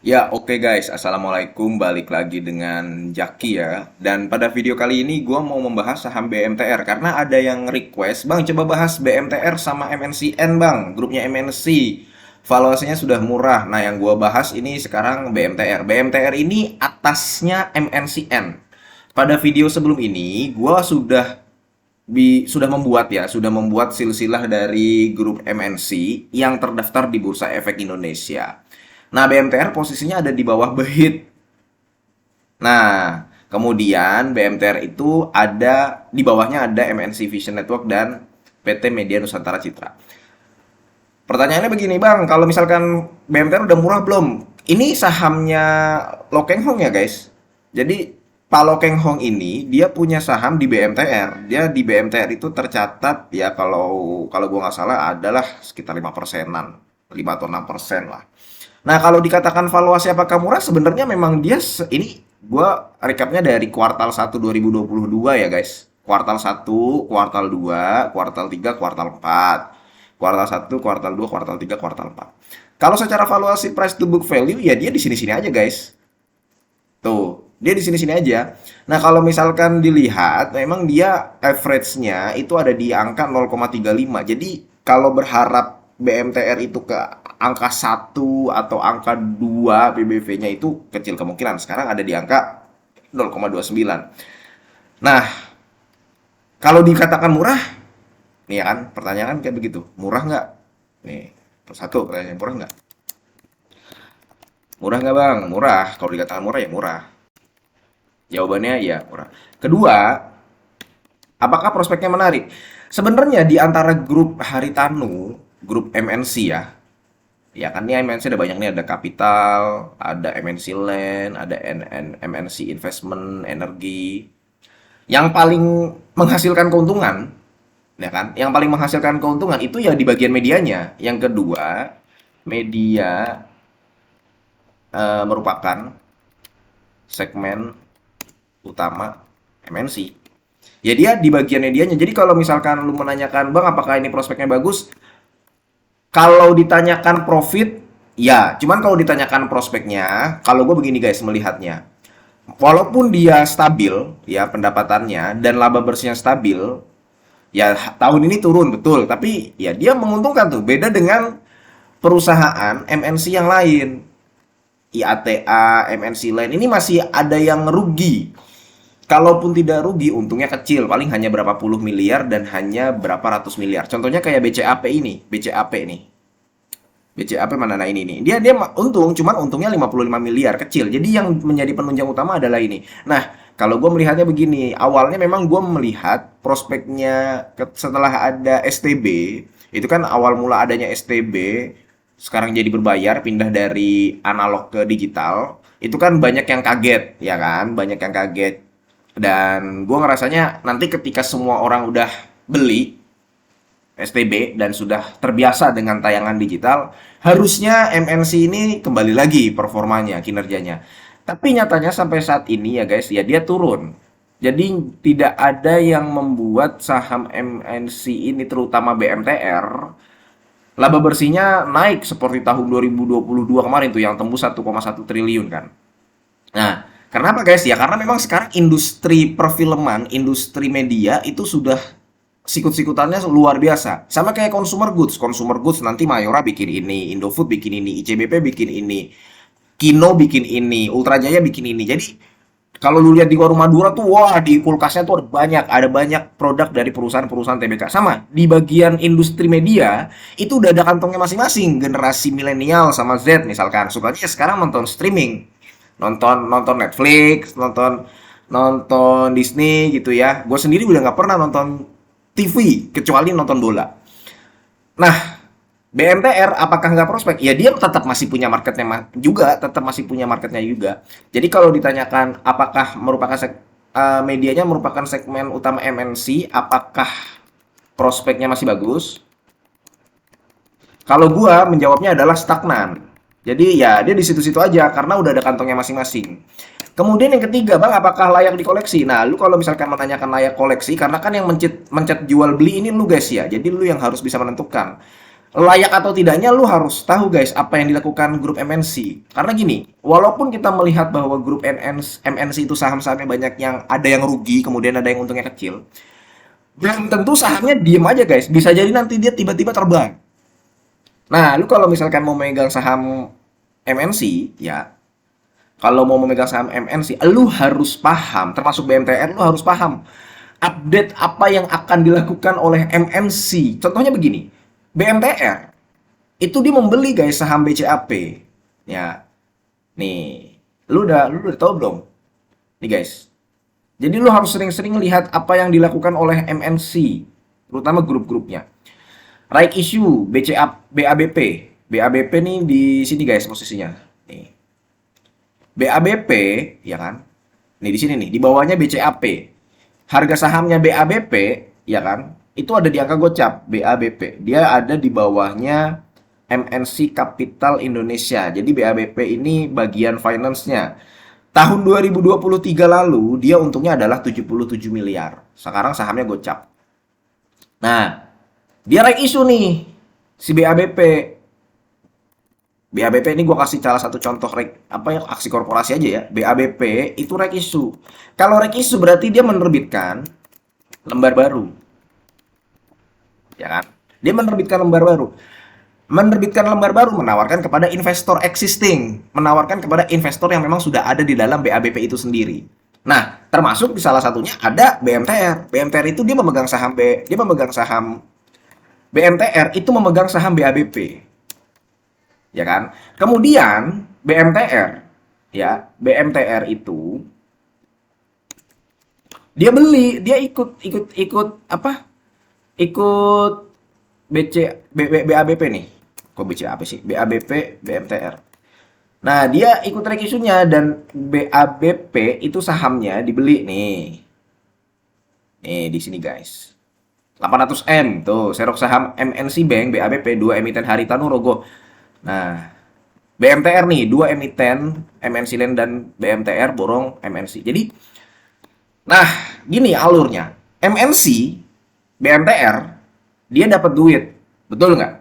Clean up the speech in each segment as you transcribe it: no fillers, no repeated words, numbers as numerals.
Ya, oke guys. Assalamualaikum. Balik lagi dengan Jaki ya. Dan pada video kali ini gue mau membahas saham BMTR karena ada yang request, Bang, coba bahas BMTR sama MNCN, Bang. Grupnya MNC. Valuasinya sudah murah. Nah, yang gue bahas ini sekarang BMTR. BMTR ini atasnya MNCN. Pada video sebelum ini, gue sudah membuat silsilah dari grup MNC yang terdaftar di Bursa Efek Indonesia. Nah, BMTR posisinya ada di bawah Behit. Nah, kemudian BMTR itu ada di bawahnya ada MNC Vision Network dan PT Media Nusantara Citra. Pertanyaannya begini, Bang, kalau misalkan BMTR udah murah belum? Ini sahamnya Lokeng Hong ya, guys. Jadi Pak Lokeng Hong ini dia punya saham di BMTR. Dia di BMTR itu tercatat ya kalau gua nggak salah adalah sekitar 5%-an, 5 atau 6% lah. Nah, kalau dikatakan valuasi apakah murah, sebenarnya memang ini gua recapnya dari kuartal 1 2022 ya, guys. Kuartal 1, kuartal 2, kuartal 3, kuartal 4. Kuartal 1, kuartal 2, kuartal 3, kuartal 4. Kalau secara valuasi price to book value ya dia di sini-sini aja, guys. Tuh, dia di sini-sini aja. Nah, kalau misalkan dilihat, memang dia average-nya itu ada di angka 0,35. Jadi, kalau berharap BMTR itu ke angka 1 atau angka 2 PBV-nya itu kecil kemungkinan. Sekarang ada di angka 0,29. Nah, kalau dikatakan murah, nih ya kan, pertanyaan kayak begitu. Murah nggak? Nih, satu pertanyaan, murah nggak? Murah nggak, Bang? Murah. Kalau dikatakan murah ya murah. Jawabannya ya murah. Kedua, apakah prospeknya menarik? Sebenarnya di antara grup Haritanu, grup MNC ya kan nih MNC ada banyak nih, ada Capital, ada MNC Land, ada MNC Investment Energi. Yang paling menghasilkan keuntungan, ya kan? Yang paling menghasilkan keuntungan itu ya di bagian medianya. Yang kedua, media merupakan segmen utama MNC. Ya dia di bagian medianya. Jadi kalau misalkan lu menanyakan, Bang, apakah ini prospeknya bagus? Kalau ditanyakan profit, ya. Cuman kalau ditanyakan prospeknya, kalau gue begini guys melihatnya. Walaupun dia stabil, ya pendapatannya, dan laba bersihnya stabil, ya tahun ini turun, betul. Tapi ya dia menguntungkan tuh. Beda dengan perusahaan MNC yang lain. IATA, MNC lain. Ini masih ada yang rugi. Kalaupun tidak rugi, untungnya kecil, paling hanya berapa puluh miliar dan hanya berapa ratus miliar. Contohnya kayak BCAP ini, BCAP nih. BCAP mana, nah ini nih. Dia dia untung, cuman untungnya 55 miliar, kecil. Jadi yang menjadi penunjang utama adalah ini. Nah, kalau gue melihatnya begini, awalnya memang gue melihat prospeknya setelah ada STB, itu kan awal mula adanya STB, sekarang jadi berbayar, pindah dari analog ke digital, itu kan banyak yang kaget, ya kan? Banyak yang kaget. Dan gue ngerasanya nanti ketika semua orang udah beli STB dan sudah terbiasa dengan tayangan digital, harusnya MNC ini kembali lagi performanya, kinerjanya. Tapi nyatanya sampai saat ini ya guys, ya dia turun. Jadi tidak ada yang membuat saham MNC ini terutama BMTR laba bersihnya naik seperti tahun 2022 kemarin tuh yang tembus 1,1 triliun kan. Nah, kenapa guys? Ya karena memang sekarang industri perfilman, industri media itu sudah sikut-sikutannya luar biasa. Sama kayak consumer goods. Consumer goods nanti Mayora bikin ini, Indofood bikin ini, ICBP bikin ini, Kino bikin ini, Ultra Jaya bikin ini. Jadi kalau lu lihat di warung Madura tuh, wah di kulkasnya tuh ada banyak produk dari perusahaan-perusahaan TBK. Sama di bagian industri media itu udah ada kantongnya masing-masing. Generasi milenial sama Z misalkan, sukanya sekarang nonton streaming, nonton nonton Netflix, nonton nonton Disney gitu ya. Gue sendiri udah nggak pernah nonton TV kecuali nonton bola. Nah, BMTR apakah nggak prospek? Ya dia tetap masih punya marketnya juga, tetap masih punya marketnya juga. Jadi kalau ditanyakan apakah merupakan medianya merupakan segmen utama MNC, apakah prospeknya masih bagus? Kalau gua menjawabnya adalah stagnan. Jadi ya dia di situ-situ aja karena udah ada kantongnya masing-masing. Kemudian yang ketiga, Bang, apakah layak dikoleksi? Nah, lu kalau misalkan menanyakan layak koleksi, karena kan yang mencet mencet jual beli ini lu guys ya. Jadi lu yang harus bisa menentukan. layak atau tidaknya lu harus tahu guys apa yang dilakukan grup MNC. Karena gini, walaupun kita melihat bahwa grup MNC itu saham-sahamnya banyak yang ada yang rugi, kemudian ada yang untungnya kecil, belum tentu sahamnya diem aja guys. Bisa jadi nanti dia tiba-tiba terbang. Nah, lu kalau misalkan mau megang saham MNC, ya kalau mau memegang saham MNC, lu harus paham, termasuk BMTR, lu harus paham update apa yang akan dilakukan oleh MNC. Contohnya begini, BMTR itu dia membeli guys saham BCAP. Ya, nih, lu udah tahu belum? Nih guys. Jadi lu harus sering-sering lihat apa yang dilakukan oleh MNC, terutama grup-grupnya. Right issue BCA BABP. BABP nih di sini guys posisinya. Nih. BABP ya kan? Nih di sini nih, di bawahnya BCAP. Harga sahamnya BABP ya kan? Itu ada di angka gocap BABP. Dia ada di bawahnya MNC Capital Indonesia. Jadi BABP ini bagian finance-nya. Tahun 2023 lalu dia untungnya adalah 77 miliar. Sekarang sahamnya gocap. Nah, dia right issue nih si BABP. BABP ini gue kasih salah satu contoh apa ya aksi korporasi aja ya. BABP itu right issue. Kalau right issue berarti dia menerbitkan lembar baru, ya kan? Dia menerbitkan lembar baru. Menerbitkan lembar baru menawarkan kepada investor existing, menawarkan kepada investor yang memang sudah ada di dalam BABP itu sendiri. Nah, termasuk di salah satunya ada BMTR. BMTR itu dia memegang saham dia memegang saham BMTR itu memegang saham BABP. Ya kan? Kemudian BMTR ya, BMTR itu dia beli, dia ikut apa? Ikut BABP nih. Kok BC apa sih? BABP, BMTR. Nah, dia ikut rekisunya dan BABP itu sahamnya dibeli nih. Nih di sini guys. 800M tuh, serok saham MNC Bank, BABP, 2 emiten Haritanu Rogo. Nah, BMTR nih, 2 emiten MNC Land dan BMTR borong MNC. Jadi, nah, gini alurnya. MNC, BMTR, dia dapat duit. Betul nggak?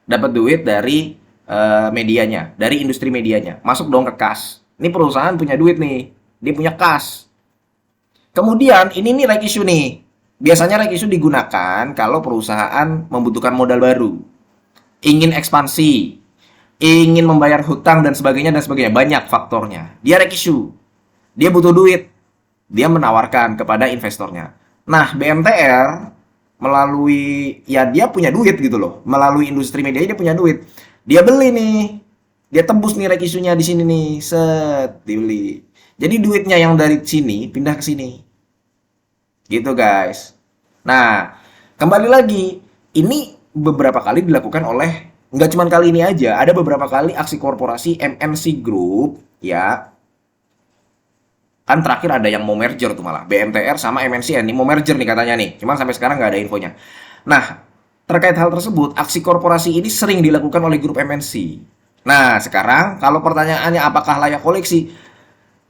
Dapat duit dari medianya, dari industri medianya. Masuk dong ke kas. Ini perusahaan punya duit nih. Dia punya kas. Kemudian, ini nih right issue nih. Biasanya right issue digunakan kalau perusahaan membutuhkan modal baru. Ingin ekspansi, ingin membayar hutang dan sebagainya dan sebagainya. Banyak faktornya. Dia right issue. Dia butuh duit. Dia menawarkan kepada investornya. Nah, BMTR melalui ya dia punya duit gitu loh. Melalui industri media dia punya duit. Dia beli nih. Dia tembus nih right issue-nya di sini nih. Set, dibeli. Jadi duitnya yang dari sini pindah ke sini. Gitu guys. Nah, kembali lagi. Ini beberapa kali dilakukan oleh nggak cuma kali ini aja. Ada beberapa kali aksi korporasi MNC Group ya. Kan terakhir ada yang mau merger tuh malah. BMTR sama MNC ini mau merger nih katanya nih. Cuman sampai sekarang nggak ada infonya. Nah, terkait hal tersebut, aksi korporasi ini sering dilakukan oleh grup MNC. Nah, sekarang kalau pertanyaannya apakah layak koleksi?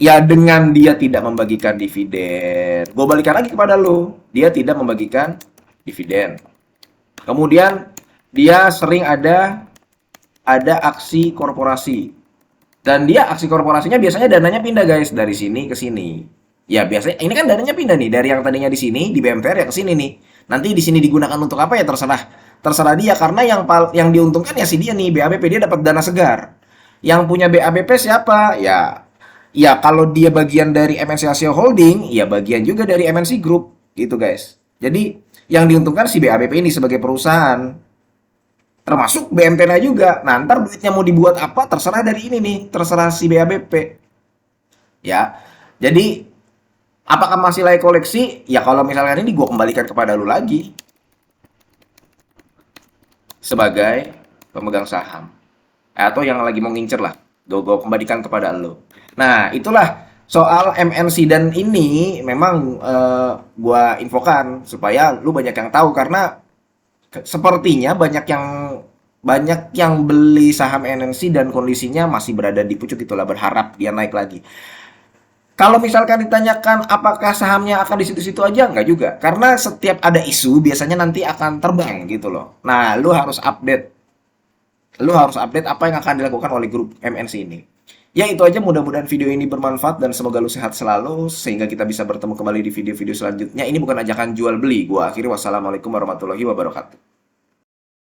Ya dengan dia tidak membagikan dividen. Gue balikan lagi kepada lo. Dia tidak membagikan dividen. Kemudian dia sering ada aksi korporasi. Dan dia aksi korporasinya biasanya dananya pindah guys dari sini ke sini. Ya biasanya ini kan dananya pindah nih dari yang tadinya di sini di BMTR ya ke sini nih. Nanti di sini digunakan untuk apa ya terserah terserah dia karena yang diuntungkan ya si dia nih BABP dia dapat dana segar. Yang punya BABP siapa? Ya kalau dia bagian dari MNC Asia Holding, ya bagian juga dari MNC Group gitu guys. Jadi yang diuntungkan si BABP ini sebagai perusahaan termasuk BMTNA juga. Nah, ntar duitnya mau dibuat apa terserah dari ini nih, terserah si BABP. Ya. Jadi apakah masih layak koleksi? Ya kalau misalkan ini gue kembalikan kepada lu lagi sebagai pemegang saham atau yang lagi mau ngincer lah. Gue kembalikan kepada lu. Nah, itulah soal MNC dan ini memang gue infokan supaya lu banyak yang tahu karena sepertinya banyak yang beli saham MNC dan kondisinya masih berada di pucuk itulah berharap dia naik lagi. Kalau misalkan ditanyakan apakah sahamnya akan di situ-situ aja, nggak juga. Karena setiap ada isu biasanya nanti akan terbang gitu loh. Nah, lu harus update. Lu harus update apa yang akan dilakukan oleh grup MNC ini. Ya itu aja, mudah-mudahan video ini bermanfaat dan semoga lu sehat selalu sehingga kita bisa bertemu kembali di video-video selanjutnya. Ini bukan ajakan jual beli. Gua akhiri, wassalamualaikum warahmatullahi wabarakatuh.